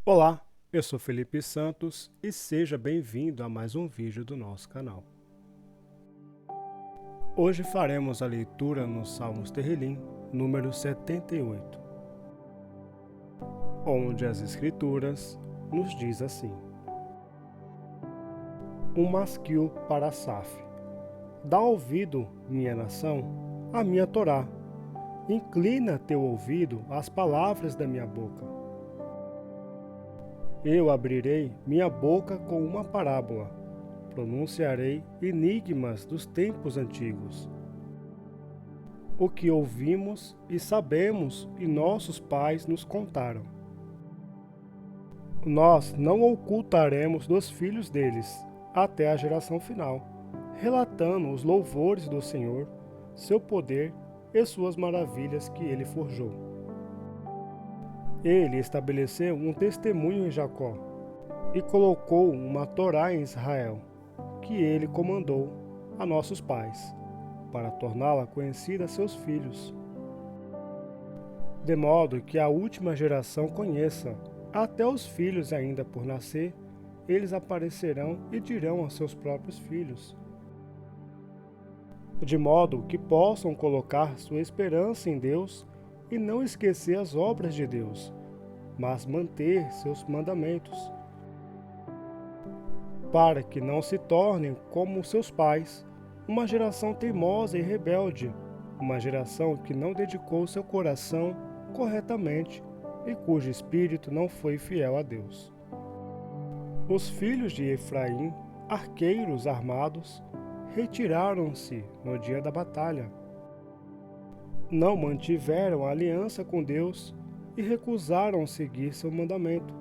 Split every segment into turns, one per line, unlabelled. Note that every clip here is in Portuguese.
Olá, eu sou Felipe Santos e seja bem-vindo a mais um vídeo do nosso canal. Hoje faremos a leitura no Salmos Terrilim, número 78, onde as Escrituras nos diz assim: Um masquil para Asaf. Dá ouvido, minha nação, à minha Torá. Inclina teu ouvido às palavras da minha boca. Eu abrirei minha boca com uma parábola, pronunciarei enigmas dos tempos antigos. O que ouvimos e sabemos e nossos pais nos contaram. Nós não ocultaremos dos filhos deles até a geração final, relatando os louvores do Senhor, seu poder e suas maravilhas que ele forjou. Ele estabeleceu um testemunho em Jacó e colocou uma Torá em Israel, que ele comandou a nossos pais, para torná-la conhecida a seus filhos, de modo que a última geração conheça, até os filhos ainda por nascer, eles aparecerão e dirão a seus próprios filhos, de modo que possam colocar sua esperança em Deus e não esquecer as obras de Deus, mas manter seus mandamentos, para que não se tornem como seus pais, uma geração teimosa e rebelde, uma geração que não dedicou seu coração corretamente e cujo espírito não foi fiel a Deus. Os filhos de Efraim, arqueiros armados, retiraram-se no dia da batalha. Não mantiveram a aliança com Deus e recusaram seguir seu mandamento.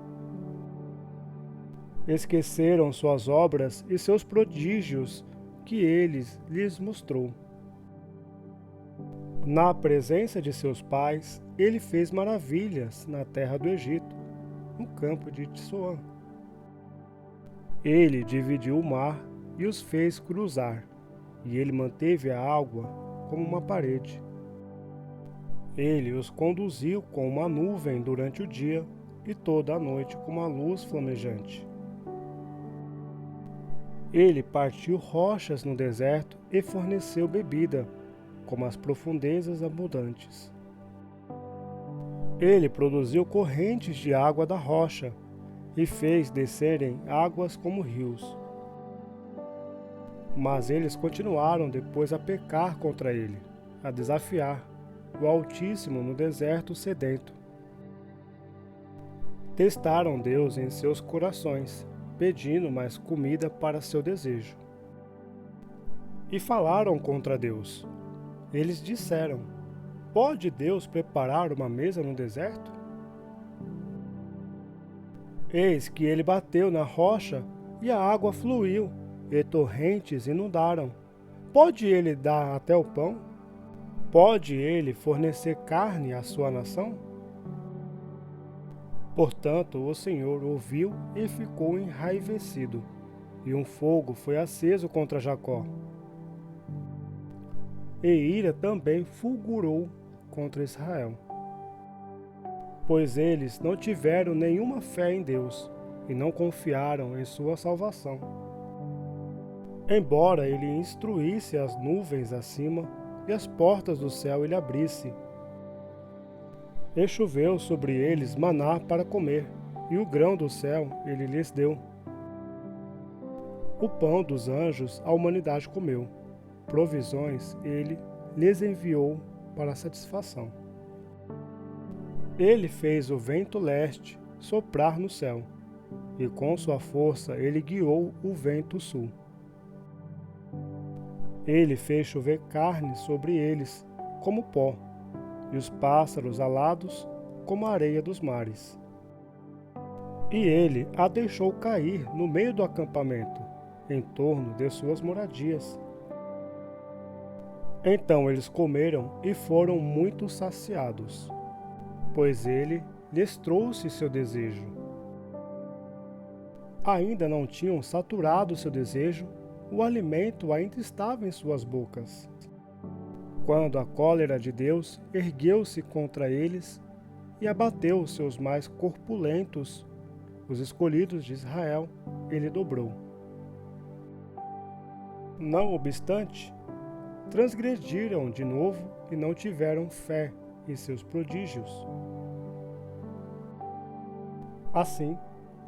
Esqueceram suas obras e seus prodígios que ele lhes mostrou. Na presença de seus pais, ele fez maravilhas na terra do Egito, no campo de Tissoã. Ele dividiu o mar e os fez cruzar, e ele manteve a água como uma parede. Ele os conduziu com uma nuvem durante o dia e toda a noite com uma luz flamejante. Ele partiu rochas no deserto e forneceu bebida, como as profundezas abundantes. Ele produziu correntes de água da rocha e fez descerem águas como rios. Mas eles continuaram depois a pecar contra ele, a desafiar o Altíssimo no deserto sedento. Testaram Deus em seus corações, pedindo mais comida para seu desejo. E falaram contra Deus. Eles disseram: Pode Deus preparar uma mesa no deserto? Eis que ele bateu na rocha e a água fluiu, e torrentes inundaram. Pode ele dar até o pão? Pode ele fornecer carne à sua nação? Portanto, o Senhor ouviu e ficou enraivecido, e um fogo foi aceso contra Jacó. E ira também fulgurou contra Israel, pois eles não tiveram nenhuma fé em Deus, e não confiaram em sua salvação. Embora ele instruísse as nuvens acima, e as portas do céu ele abrisse. E choveu sobre eles maná para comer, e o grão do céu ele lhes deu. O pão dos anjos a humanidade comeu, provisões ele lhes enviou para a satisfação. Ele fez o vento leste soprar no céu, e com sua força ele guiou o vento sul. Ele fez chover carne sobre eles, como pó, e os pássaros alados, como a areia dos mares. E ele a deixou cair no meio do acampamento, em torno de suas moradias. Então eles comeram e foram muito saciados, pois ele lhes trouxe seu desejo. Ainda não tinham saturado seu desejo, o alimento ainda estava em suas bocas, quando a cólera de Deus ergueu-se contra eles e abateu os seus mais corpulentos os escolhidos de Israel, ele dobrou. Não obstante, transgrediram de novo e não tiveram fé em seus prodígios. Assim,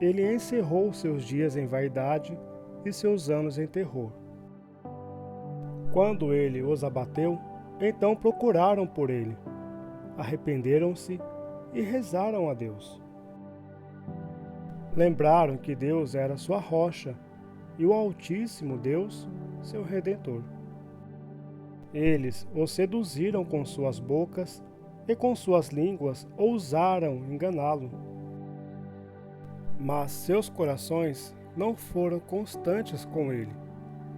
ele encerrou seus dias em vaidade e seus anos em terror. Quando ele os abateu, então procuraram por ele, arrependeram-se e rezaram a Deus. Lembraram que Deus era sua rocha e o Altíssimo Deus, seu Redentor. Eles o seduziram com suas bocas e com suas línguas ousaram enganá-lo. Mas seus corações não foram constantes com ele,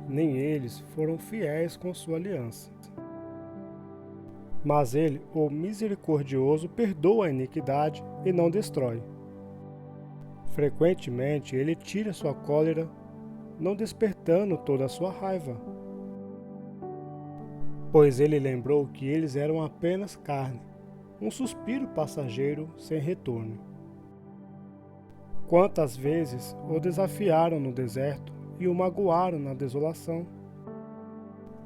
nem eles foram fiéis com sua aliança. Mas ele, o misericordioso, perdoa a iniquidade e não destrói. Frequentemente ele tira sua cólera, não despertando toda a sua raiva. Pois ele lembrou que eles eram apenas carne, um suspiro passageiro sem retorno. Quantas vezes o desafiaram no deserto e o magoaram na desolação?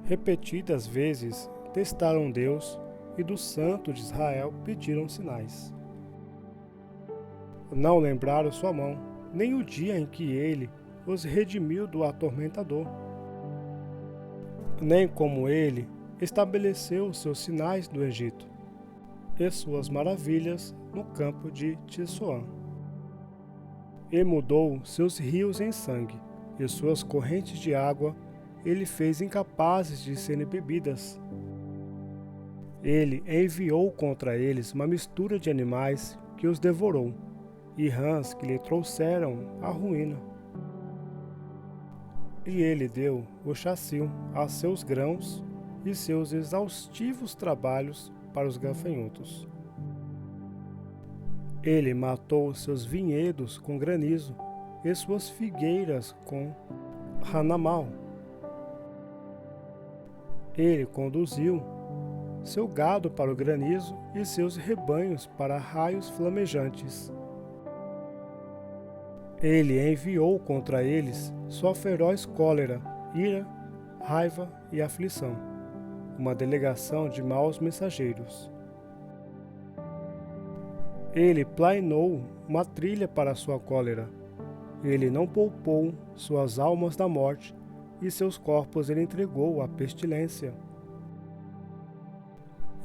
Repetidas vezes testaram Deus e do Santo de Israel pediram sinais. Não lembraram sua mão, nem o dia em que ele os redimiu do atormentador, nem como ele estabeleceu os seus sinais no Egito e suas maravilhas no campo de Tissoã. E mudou seus rios em sangue, e suas correntes de água ele fez incapazes de serem bebidas. Ele enviou contra eles uma mistura de animais que os devorou, e rãs que lhe trouxeram a ruína. E ele deu o chassil a seus grãos e seus exaustivos trabalhos para os gafanhotos. Ele matou seus vinhedos com granizo e suas figueiras com ranamal. Ele conduziu seu gado para o granizo e seus rebanhos para raios flamejantes. Ele enviou contra eles sua feroz cólera, ira, raiva e aflição, uma delegação de maus mensageiros. Ele plainou uma trilha para sua cólera. Ele não poupou suas almas da morte, e seus corpos ele entregou à pestilência.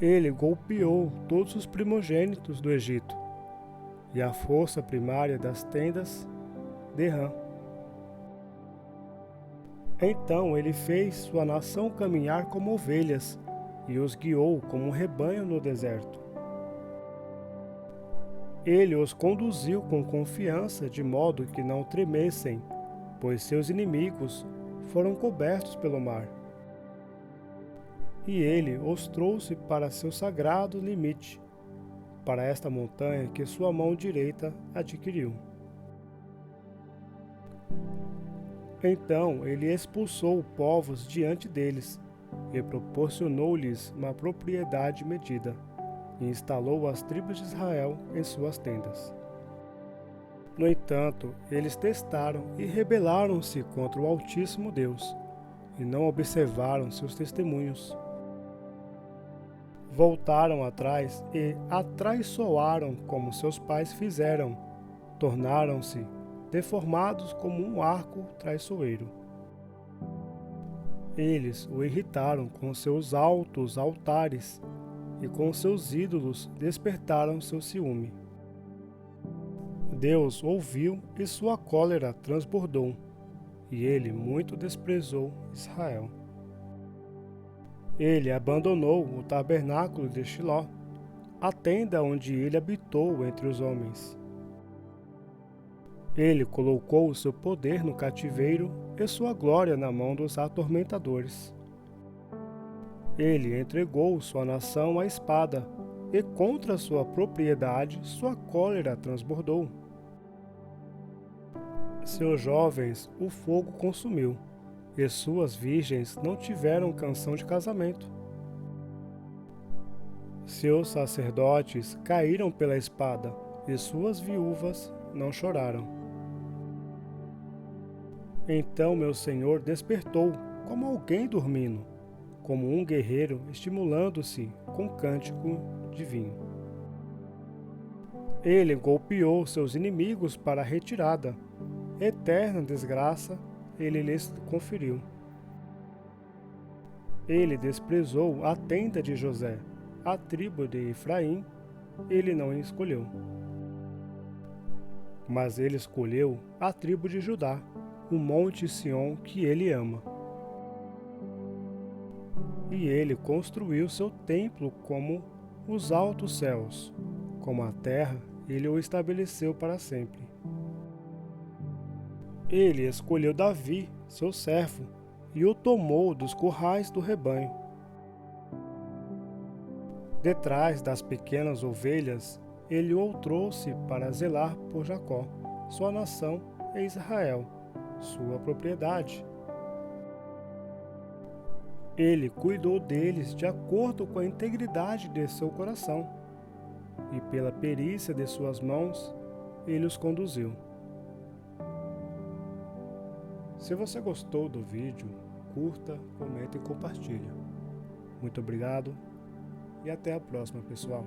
Ele golpeou todos os primogênitos do Egito, e a força primária das tendas de Rã. Então ele fez sua nação caminhar como ovelhas, e os guiou como um rebanho no deserto. Ele os conduziu com confiança, de modo que não tremessem, pois seus inimigos foram cobertos pelo mar. E ele os trouxe para seu sagrado limite, para esta montanha que sua mão direita adquiriu. Então ele expulsou povos diante deles, e proporcionou-lhes uma propriedade medida, e instalou as tribos de Israel em suas tendas. No entanto, eles testaram e rebelaram-se contra o Altíssimo Deus, e não observaram seus testemunhos. Voltaram atrás e atraiçoaram como seus pais fizeram, tornaram-se deformados como um arco traiçoeiro. Eles o irritaram com seus altos altares, e com seus ídolos despertaram seu ciúme. Deus ouviu e sua cólera transbordou, e ele muito desprezou Israel. Ele abandonou o tabernáculo de Shiló, a tenda onde ele habitou entre os homens. Ele colocou o seu poder no cativeiro e sua glória na mão dos atormentadores. Ele entregou sua nação à espada, e contra sua propriedade sua cólera transbordou. Seus jovens o fogo consumiu, e suas virgens não tiveram canção de casamento. Seus sacerdotes caíram pela espada, e suas viúvas não choraram. Então meu senhor despertou, como alguém dormindo, como um guerreiro estimulando-se com cântico de vinho. Ele golpeou seus inimigos para a retirada. Eterna desgraça ele lhes conferiu. Ele desprezou a tenda de José, a tribo de Efraim, ele não escolheu. Mas ele escolheu a tribo de Judá, o monte Sião que ele ama. E ele construiu seu templo como os altos céus, como a terra ele o estabeleceu para sempre. Ele escolheu Davi, seu servo, e o tomou dos currais do rebanho. Detrás das pequenas ovelhas, ele o trouxe para zelar por Jacó, sua nação, e Israel, sua propriedade. Ele cuidou deles de acordo com a integridade de seu coração, e pela perícia de suas mãos, ele os conduziu. Se você gostou do vídeo, curta, comenta e compartilha. Muito obrigado e até a próxima, pessoal.